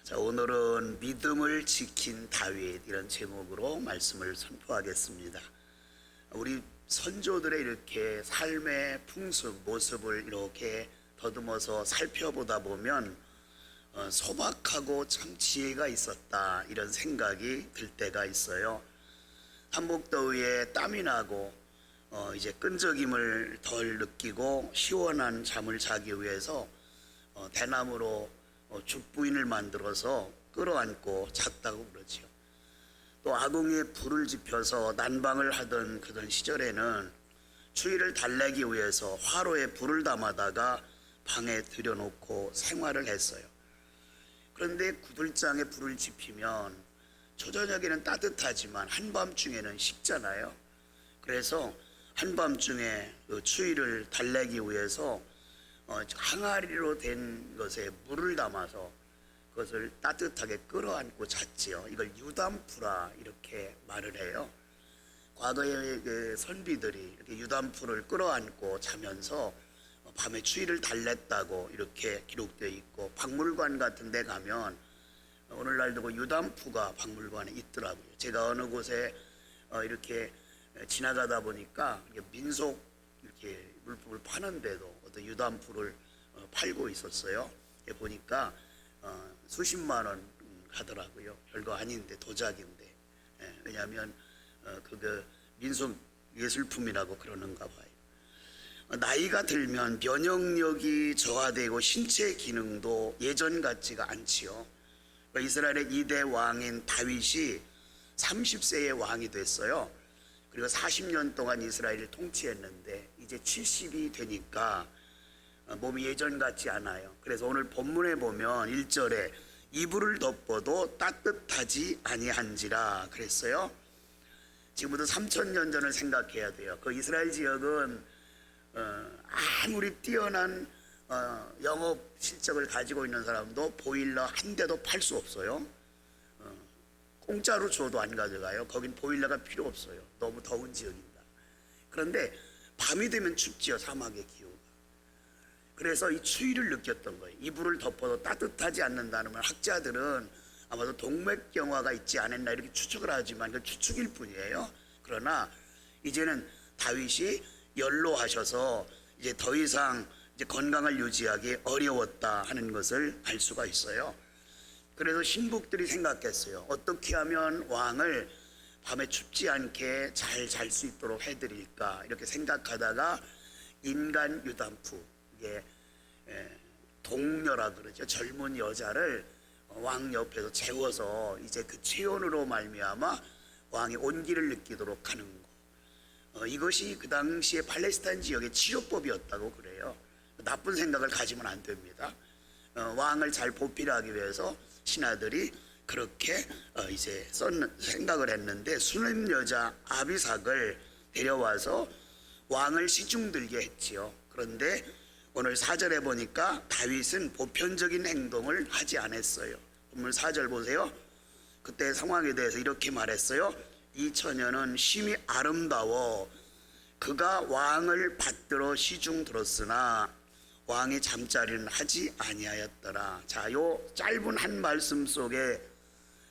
자, 오늘은 믿음을 지킨 다윗 이런 제목으로 말씀을 선포하겠습니다. 우리 선조들의 이렇게 삶의 풍습, 모습을 이렇게 더듬어서 살펴보다 보면 소박하고 참 지혜가 있었다 이런 생각이 들 때가 있어요. 한복더위에 땀이 나고 이제 끈적임을 덜 느끼고 시원한 잠을 자기 위해서 대나무로 죽부인을 만들어서 끌어안고 잤다고 그러죠. 또 아궁이에 불을 지펴서 난방을 하던 그런 시절에는 추위를 달래기 위해서 화로에 불을 담아다가 방에 들여놓고 생활을 했어요. 그런데 구들장에 불을 지피면 초저녁에는 따뜻하지만 한밤중에는 식잖아요. 그래서 한밤중에 그 추위를 달래기 위해서 항아리로 된 것에 물을 담아서 그것을 따뜻하게 끌어안고 잤지요. 이걸 유담푸라 이렇게 말을 해요. 과거의 그 선비들이 이렇게 유담푸를 끌어안고 자면서 밤에 추위를 달랬다고 이렇게 기록되어 있고, 박물관 같은 데 가면 오늘날도 그 유담푸가 박물관에 있더라고요. 제가 어느 곳에 이렇게 지나가다 보니까 민속 이렇게 물품을 파는데도 어떤 유담푸를 팔고 있었어요. 보니까 수십만 원 하더라고요. 별거 아닌데, 도자기인데. 왜냐하면 그거 민속 예술품이라고 그러는가 봐요. 나이가 들면 면역력이 저하되고 신체 기능도 예전 같지가 않지요. 이스라엘의 2대 왕인 다윗이 30세의 왕이 됐어요. 그리고 40년 동안 이스라엘을 통치했는데 이제 70이 되니까 몸이 예전 같지 않아요. 그래서 오늘 본문에 보면 1절에 이불을 덮어도 따뜻하지 아니한지라 그랬어요. 지금부터 3000년 전을 생각해야 돼요. 그 이스라엘 지역은 아무리 뛰어난 영업 실적을 가지고 있는 사람도 보일러 한 대도 팔 수 없어요. 공짜로 줘도 안 가져가요. 거긴 보일러가 필요 없어요. 너무 더운 지역입니다. 그런데 밤이 되면 춥지요, 사막의 기후가. 그래서 이 추위를 느꼈던 거예요. 이불을 덮어도 따뜻하지 않는다는 말, 학자들은 아마도 동맥경화가 있지 않았나 이렇게 추측을 하지만 그 추측일 뿐이에요. 그러나 이제는 다윗이 연로하셔서 이제 더 이상 이제 건강을 유지하기 어려웠다 하는 것을 알 수가 있어요. 그래서 신복들이 생각했어요. 어떻게 하면 왕을 밤에 춥지 않게 잘 잘 수 있도록 해드릴까 이렇게 생각하다가 인간 유담프, 이게 동녀라 그러죠. 젊은 여자를 왕 옆에서 재워서 이제 그 체온으로 말미암아 왕이 온기를 느끼도록 하는 거. 이것이 그 당시에 팔레스타인 지역의 치료법이었다고 그래요. 나쁜 생각을 가지면 안 됩니다. 왕을 잘 보필하기 위해서 신하들이 그렇게 이제 생각을 했는데, 수냄 여자 아비삭을 데려와서 왕을 시중들게 했지요. 그런데 오늘 4절에 보니까 다윗은 보편적인 행동을 하지 않았어요. 본문 4절 보세요. 그때 상황에 대해서 이렇게 말했어요. 이 처녀는 심히 아름다워 그가 왕을 받들어 시중 들었으나 왕의 잠자리는 하지 아니하였더라. 자, 요 짧은 한 말씀 속에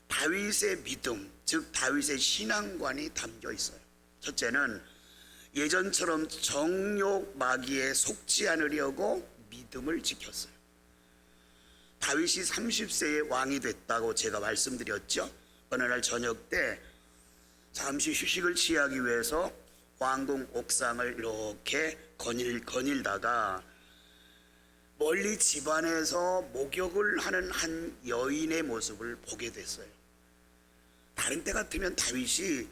다윗의 믿음, 즉 다윗의 신앙관이 담겨 있어요. 첫째는 예전처럼 정욕 마귀에 속지 않으려고 믿음을 지켰어요. 다윗이 30세에 왕이 됐다고 제가 말씀드렸죠. 어느 날 저녁 때 잠시 휴식을 취하기 위해서 왕궁 옥상을 이렇게 거닐다가 멀리 집안에서 목욕을 하는 한 여인의 모습을 보게 됐어요. 다른 때 같으면 다윗이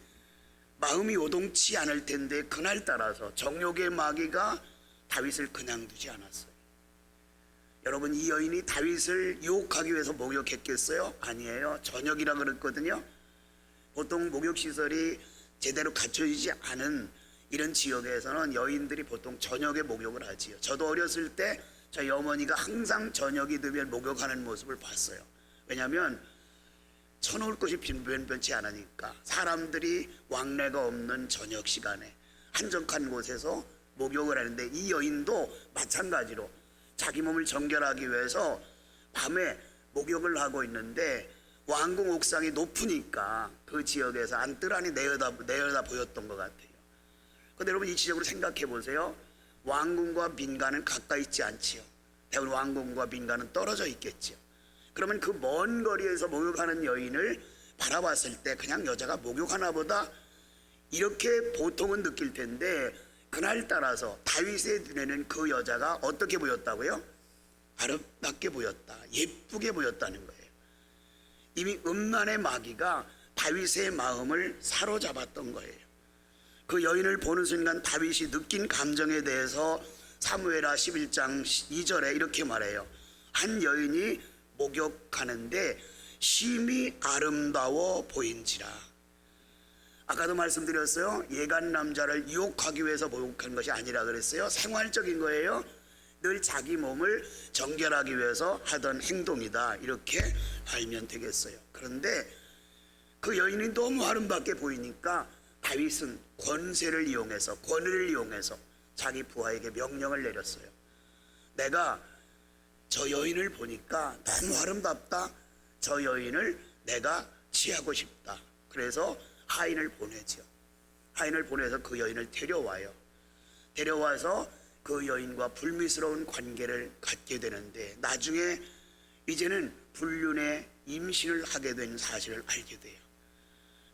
마음이 요동치 않을 텐데 그날따라서 정욕의 마귀가 다윗을 그냥 두지 않았어요. 여러분, 이 여인이 다윗을 유혹하기 위해서 목욕했겠어요? 아니에요. 저녁이라 그랬거든요. 보통 목욕시설이 제대로 갖춰지지 않은 이런 지역에서는 여인들이 보통 저녁에 목욕을 하지요. 저도 어렸을 때 저희 어머니가 항상 저녁이 되면 목욕하는 모습을 봤어요. 왜냐하면 쳐놓을 것이 변변치 않으니까. 사람들이 왕래가 없는 저녁 시간에 한적한 곳에서 목욕을 하는데, 이 여인도 마찬가지로 자기 몸을 정결하기 위해서 밤에 목욕을 하고 있는데 왕궁 옥상이 높으니까 그 지역에서 안뜰안이 내려다 보였던 것 같아요. 그런데 여러분 이치적으로 생각해 보세요. 왕궁과 민가는 가까이 있지 않지요. 대부분 왕궁과 민가는 떨어져 있겠지요. 그러면 그 먼 거리에서 목욕하는 여인을 바라봤을 때 그냥 여자가 목욕하나 보다 이렇게 보통은 느낄 텐데, 그날따라서 다윗의 눈에는 그 여자가 어떻게 보였다고요? 아름답게 보였다, 예쁘게 보였다는 거예요. 이미 음란의 마귀가 다윗의 마음을 사로잡았던 거예요. 그 여인을 보는 순간 다윗이 느낀 감정에 대해서 사무엘하 11장 2절에 이렇게 말해요. 한 여인이 목욕하는데 심히 아름다워 보인지라. 아까도 말씀드렸어요. 예간 남자를 유혹하기 위해서 목욕한 것이 아니라 그랬어요. 생활적인 거예요. 늘 자기 몸을 정결하기 위해서 하던 행동이다, 이렇게 알면 되겠어요. 그런데 그 여인이 너무 아름답게 보이니까 다윗은 권세를 이용해서, 권위를 이용해서 자기 부하에게 명령을 내렸어요. 내가 저 여인을 보니까 너무 아름답다, 저 여인을 내가 취하고 싶다. 그래서 하인을 보내죠. 하인을 보내서 그 여인을 데려와요. 데려와서 그 여인과 불미스러운 관계를 갖게 되는데, 나중에 이제는 불륜의 임신을 하게 된 사실을 알게 돼요.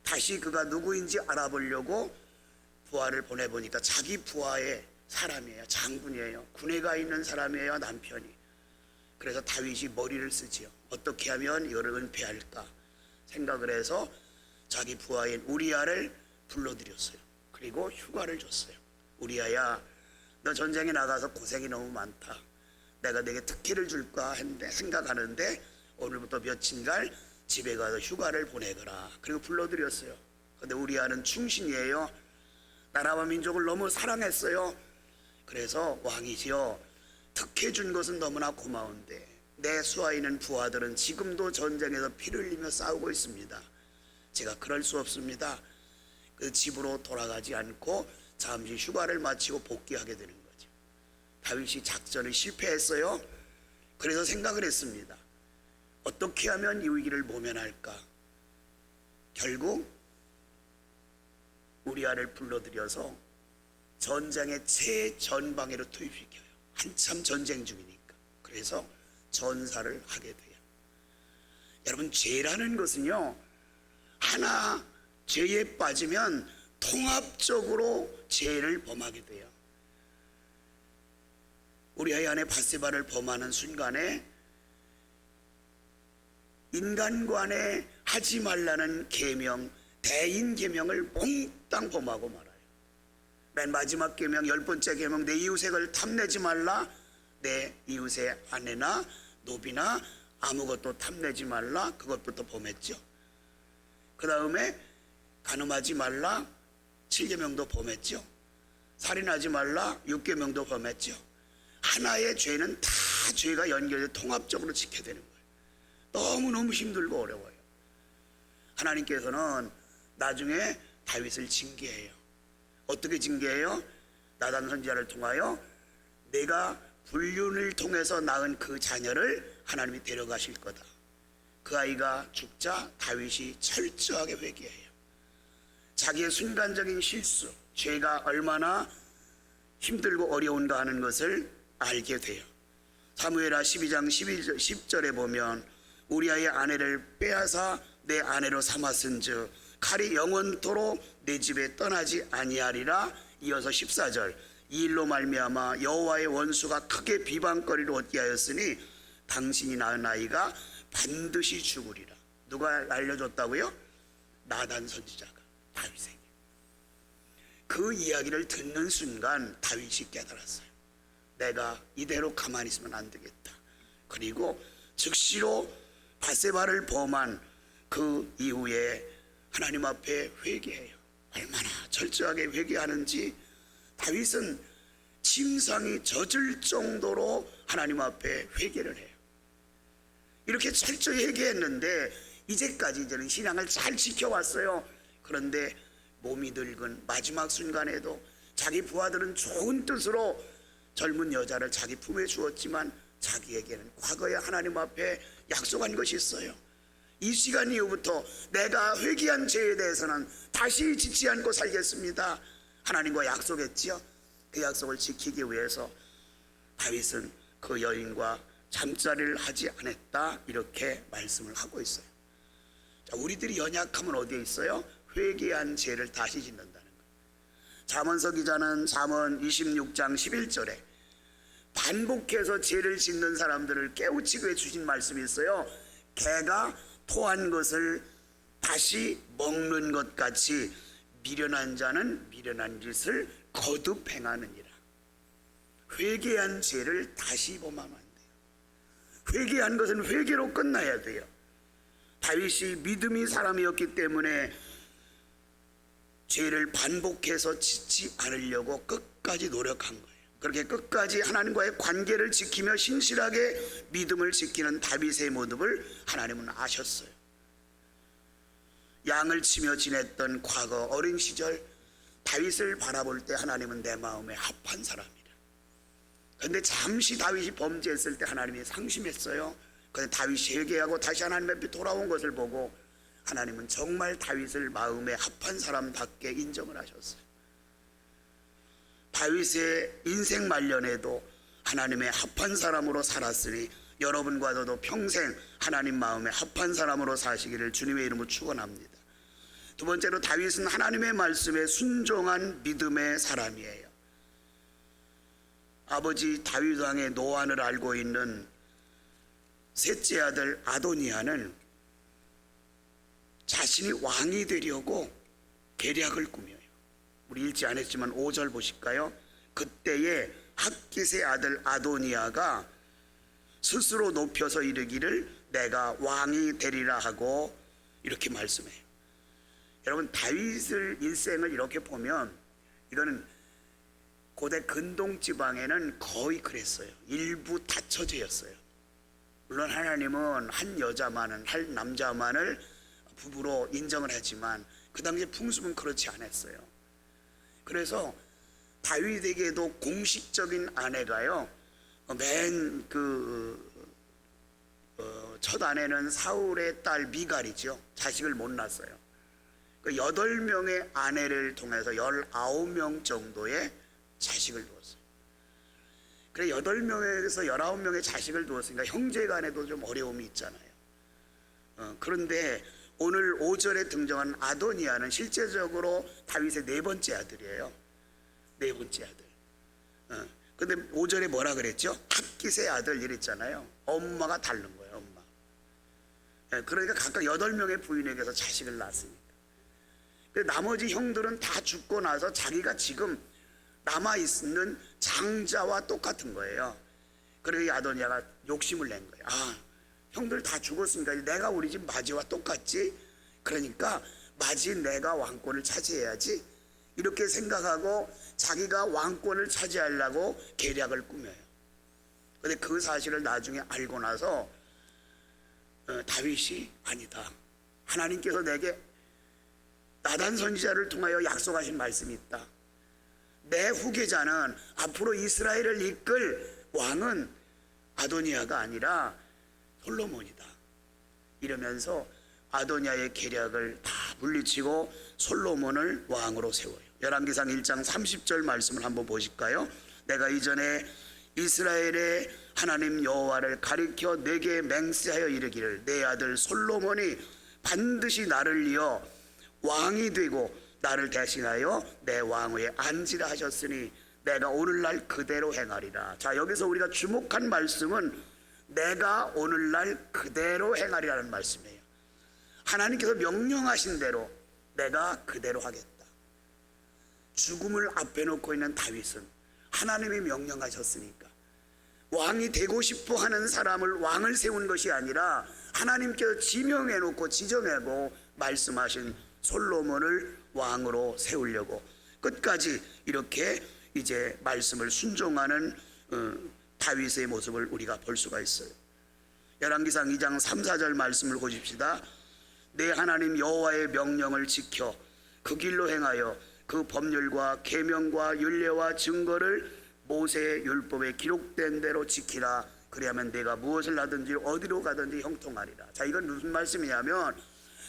다시 그가 누구인지 알아보려고 부하를 보내보니까 자기 부하의 사람이에요. 장군이에요. 군에 가 있는 사람이에요, 남편이. 그래서 다윗이 머리를 쓰지요. 어떻게 하면 이거를 은폐할까 생각을 해서 자기 부하인 우리아를 불러들였어요. 그리고 휴가를 줬어요. 우리아야, 너 전쟁에 나가서 고생이 너무 많다. 내가 내게 특혜를 줄까 했는데, 생각하는데 오늘부터 며칠간 집에 가서 휴가를 보내거라. 그리고 불러들였어요. 근데 우리아는 충신이에요. 나라와 민족을 너무 사랑했어요. 그래서 왕이지요, 특혜 준 것은 너무나 고마운데 내 수하 있는 부하들은 지금도 전쟁에서 피를 흘리며 싸우고 있습니다. 제가 그럴 수 없습니다. 그 집으로 돌아가지 않고 잠시 휴가를 마치고 복귀하게 되는 거죠. 다윗이 작전을 실패했어요. 그래서 생각을 했습니다. 어떻게 하면 이 위기를 모면할까? 결국 우리아를 불러들여서 전장의 최전방위로 투입시켜요. 한참 전쟁 중이니까. 그래서 전사를 하게 돼요. 여러분, 죄라는 것은요, 하나 죄에 빠지면 통합적으로 죄를 범하게 돼요. 우리아의 아내 밧세바를 범하는 순간에 인간 간에 하지 말라는 계명, 대인 계명을 몽땅 범하고 말아요. 맨 마지막 계명, 10번째 계명, 내 이웃을 탐내지 말라. 내 이웃의 아내나 노비나 아무것도 탐내지 말라. 그것부터 범했죠. 그 다음에 간음하지 말라. 7계명도 범했죠. 살인하지 말라. 6계명도 범했죠. 하나의 죄는 다 죄가 연결돼 통합적으로 지켜야 되는 거예요. 너무너무 힘들고 어려워요. 하나님께서는 나중에 다윗을 징계해요. 어떻게 징계해요? 나단 선지자를 통하여 내가 불륜을 통해서 낳은 그 자녀를 하나님이 데려가실 거다. 그 아이가 죽자 다윗이 철저하게 회개해요. 자기의 순간적인 실수, 죄가 얼마나 힘들고 어려운가 하는 것을 알게 돼요. 사무엘하 12장 10절에 보면 우리아의 아내를 빼앗아 내 아내로 삼았은즉 칼이 영원토록 내 집에 떠나지 아니하리라. 이어서 14절, 이 일로 말미암아 여호와의 원수가 크게 비방거리로 얻게 하였으니 당신이 낳은 아이가 반드시 죽으리라. 누가 알려줬다고요? 나단 선지자가 다윗에게. 그 이야기를 듣는 순간 다윗이 깨달았어요. 내가 이대로 가만히 있으면 안 되겠다. 그리고 즉시로 밧세바를 범한 그 이후에 하나님 앞에 회개해요. 얼마나 철저하게 회개하는지 다윗은 침상이 젖을 정도로 하나님 앞에 회개를 해요. 이렇게 철저히 회개했는데 이제는 신앙을 잘 지켜왔어요. 그런데 몸이 늙은 마지막 순간에도 자기 부하들은 좋은 뜻으로 젊은 여자를 자기 품에 주었지만 자기에게는 과거에 하나님 앞에 약속한 것이 있어요. 이 시간 이후부터 내가 회개한 죄에 대해서는 다시 짓지 않고 살겠습니다. 하나님과 약속했지요. 그 약속을 지키기 위해서 다윗은 그 여인과 잠자리를 하지 않았다, 이렇게 말씀을 하고 있어요. 자, 우리들이 연약함은 어디에 있어요? 회개한 죄를 다시 짓는다는 거예요. 잠언서 기자는 잠언 26장 11절에 반복해서 죄를 짓는 사람들을 깨우치기 위해 주신 말씀이 있어요. 개가 토한 것을 다시 먹는 것 같이 미련한 자는 미련한 짓을 거듭 행하느니라. 회개한 죄를 다시 범하면 안 돼요. 회개한 것은 회개로 끝나야 돼요. 다윗이 믿음이 사람이었기 때문에 죄를 반복해서 짓지 않으려고 끝까지 노력한 거예요. 그렇게 끝까지 하나님과의 관계를 지키며 신실하게 믿음을 지키는 다윗의 모습을 하나님은 아셨어요. 양을 치며 지냈던 과거 어린 시절 다윗을 바라볼 때 하나님은 내 마음에 합한 사람이라. 그런데 잠시 다윗이 범죄했을 때 하나님이 상심했어요. 그런데 다윗이 회개하고 다시 하나님 앞에 돌아온 것을 보고 하나님은 정말 다윗을 마음에 합한 사람답게 인정을 하셨어요. 다윗의 인생 말년에도 하나님의 합한 사람으로 살았으니 여러분과 저도 평생 하나님 마음에 합한 사람으로 사시기를 주님의 이름으로 축원합니다. 두 번째로 다윗은 하나님의 말씀에 순종한 믿음의 사람이에요. 아버지 다윗 왕의 노안을 알고 있는 셋째 아들 아도니아는 자신이 왕이 되려고 계략을 꾸며요. 우리 읽지 않았지만 5절 보실까요? 그때에 핫깃의 아들 아도니아가 스스로 높여서 이르기를 내가 왕이 되리라 하고 이렇게 말씀해요. 여러분, 다윗의 일생을 이렇게 보면 이거는 고대 근동 지방에는 거의 그랬어요. 일부 다처제였어요. 물론 하나님은 한 여자만은, 한 남자만을 부부로 인정을 하지만 그 당시에 풍습은 그렇지 않았어요. 그래서 다윗에게도 공식적인 아내가요, 맨 첫 아내는 사울의 딸 미갈이죠. 자식을 못 낳았어요. 그 8명의 아내를 통해서 19명 정도의 자식을 두었어요. 그래 8명에서 19명의 자식을 두었으니까 형제간에도 좀 어려움이 있잖아요. 그런데 오늘 5절에 등장한 아도니아는 실제적으로 다윗의 4번째 아들이에요. 4번째 아들. 근데 5절에 뭐라 그랬죠? 핫깃의 아들 이랬잖아요. 엄마가 다른 거예요, 엄마. 그러니까 각각 8명의 부인에게서 자식을 낳았으니까. 나머지 형들은 다 죽고 나서 자기가 지금 남아있는 장자와 똑같은 거예요. 그래서 아도니아가 욕심을 낸 거예요. 아, 형들 다 죽었으니까 내가 우리 집 마지와 똑같지? 그러니까 마지 내가 왕권을 차지해야지. 이렇게 생각하고 자기가 왕권을 차지하려고 계략을 꾸며요. 그런데 그 사실을 나중에 알고 나서 다윗이 아니다. 하나님께서 내게 나단 선지자를 통하여 약속하신 말씀이 있다. 내 후계자는 앞으로 이스라엘을 이끌 왕은 아도니아가 아니라 솔로몬이다. 이러면서 아도니아의 계략을 다 물리치고 솔로몬을 왕으로 세워요. 열왕기상 1장 30절 말씀을 한번 보실까요? 내가 이전에 이스라엘의 하나님 여호와를 가리켜 내게 맹세하여 이르기를 내 아들 솔로몬이 반드시 나를 이어 왕이 되고 나를 대신하여 내 왕위에 앉으라 하셨으니 내가 오늘날 그대로 행하리라. 자, 여기서 우리가 주목한 말씀은 내가 오늘날 그대로 행하리라는 말씀이에요. 하나님께서 명령하신 대로 내가 그대로 하겠다. 죽음을 앞에 놓고 있는 다윗은 하나님이 명령하셨으니까 왕이 되고 싶어 하는 사람을 왕을 세운 것이 아니라 하나님께서 지명해 놓고 지정하고 말씀하신 솔로몬을 왕으로 세우려고 끝까지 이렇게 이제 말씀을 순종하는 다윗의 모습을 우리가 볼 수가 있어요. 열왕기상 2장 3, 4절 말씀을 보십시다. 내 하나님 여호와의 명령을 지켜 그 길로 행하여 그 법률과 계명과 율례와 증거를 모세의 율법에 기록된 대로 지키라. 그리하면 내가 무엇을 하든지 어디로 가든지 형통하리라. 자, 이건 무슨 말씀이냐면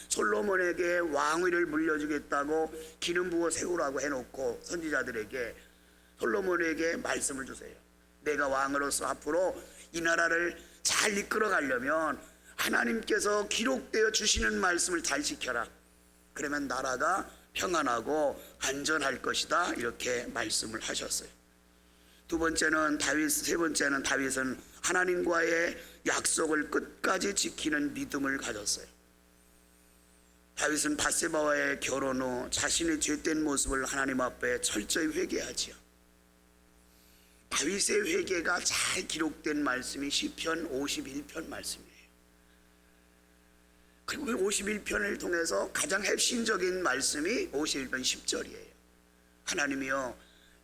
솔로몬에게 왕위를 물려주겠다고 기름 부어 세우라고 해놓고 선지자들에게 솔로몬에게 말씀을 주세요. 내가 왕으로서 앞으로 이 나라를 잘 이끌어 가려면 하나님께서 기록되어 주시는 말씀을 잘 지켜라. 그러면 나라가 평안하고 안전할 것이다. 이렇게 말씀을 하셨어요. 두 번째는 다윗, 세 번째는 다윗은 하나님과의 약속을 끝까지 지키는 믿음을 가졌어요. 다윗은 밧세바와의 결혼 후 자신의 죄된 모습을 하나님 앞에 철저히 회개하지요. 다윗의 회개가 잘 기록된 말씀이 시편 51편 말씀이에요. 그리고 그 51편을 통해서 가장 핵심적인 말씀이 51편 10절이에요. 하나님이여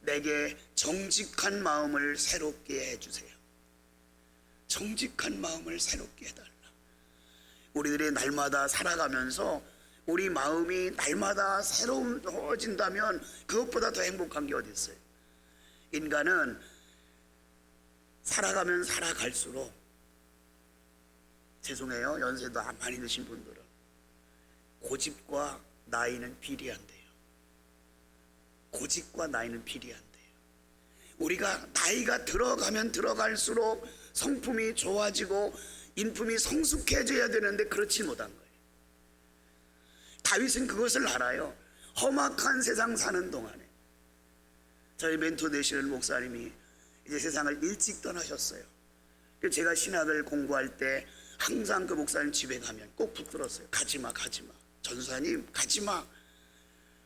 내게 정직한 마음을 새롭게 해주세요. 정직한 마음을 새롭게 해달라. 우리들이 날마다 살아가면서 우리 마음이 날마다 새로워진다면 그것보다 더 행복한 게 어디 있어요? 인간은 살아가면 살아갈수록, 죄송해요, 연세도 많이 드신 분들은 고집과 나이는 비례한대요. 고집과 나이는 비례한대요. 우리가 나이가 들어가면 들어갈수록 성품이 좋아지고 인품이 성숙해져야 되는데 그렇지 못한 거예요. 다윗은 그것을 알아요. 험악한 세상 사는 동안에 저희 멘토 되시는 목사님이 이제 세상을 일찍 떠나셨어요. 제가 신학을 공부할 때 항상 그 목사님 집에 가면 꼭 붙들었어요. 가지마 가지마, 전사님 가지마.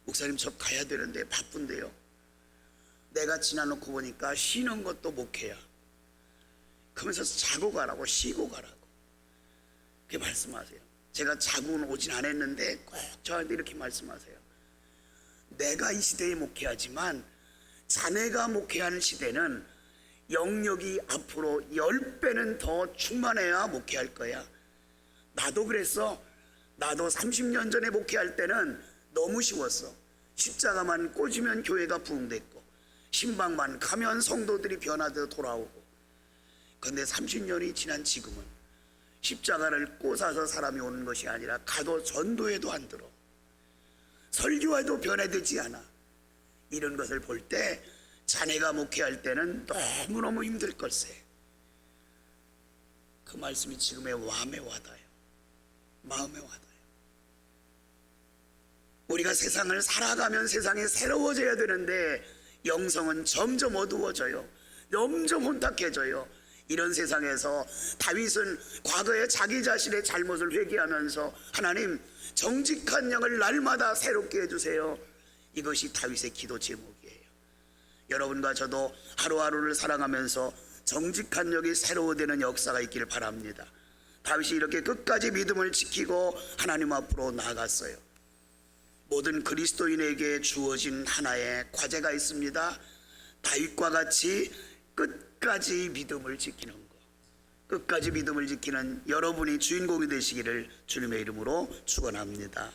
목사님 저 가야 되는데 바쁜데요. 내가 지나놓고 보니까 쉬는 것도 목회야. 그러면서 자고 가라고, 쉬고 가라고 그렇게 말씀하세요. 제가 자고는 오진 않았는데 꼭 저한테 이렇게 말씀하세요. 내가 이 시대에 목회하지만 자네가 목회하는 시대는 영역이 앞으로 10배는 더 충만해야 목회할 거야. 나도 그랬어. 나도 30년 전에 목회할 때는 너무 쉬웠어. 십자가만 꽂으면 교회가 부흥됐고 신방만 가면 성도들이 변화되어 돌아오고. 그런데 30년이 지난 지금은 십자가를 꽂아서 사람이 오는 것이 아니라 가도 전도에도 안 들어, 설교에도 변화되지 않아. 이런 것을 볼 때 자네가 목회할 때는 너무너무 힘들 걸세. 그 말씀이 지금의 마음에 와닿아요. 마음에 와닿아요. 우리가 세상을 살아가면 세상이 새로워져야 되는데 영성은 점점 어두워져요. 점점 혼탁해져요. 이런 세상에서 다윗은 과거에 자기 자신의 잘못을 회개하면서 하나님 정직한 영을 날마다 새롭게 해주세요. 이것이 다윗의 기도 제목이에요. 여러분과 저도 하루하루를 살아가면서 정직한 영이 새로워지는 역사가 있기를 바랍니다. 다윗이 이렇게 끝까지 믿음을 지키고 하나님 앞으로 나아갔어요. 모든 그리스도인에게 주어진 하나의 과제가 있습니다. 다윗과 같이 끝까지 믿음을 지키는 것, 끝까지 믿음을 지키는 여러분이 주인공이 되시기를 주님의 이름으로 축원합니다.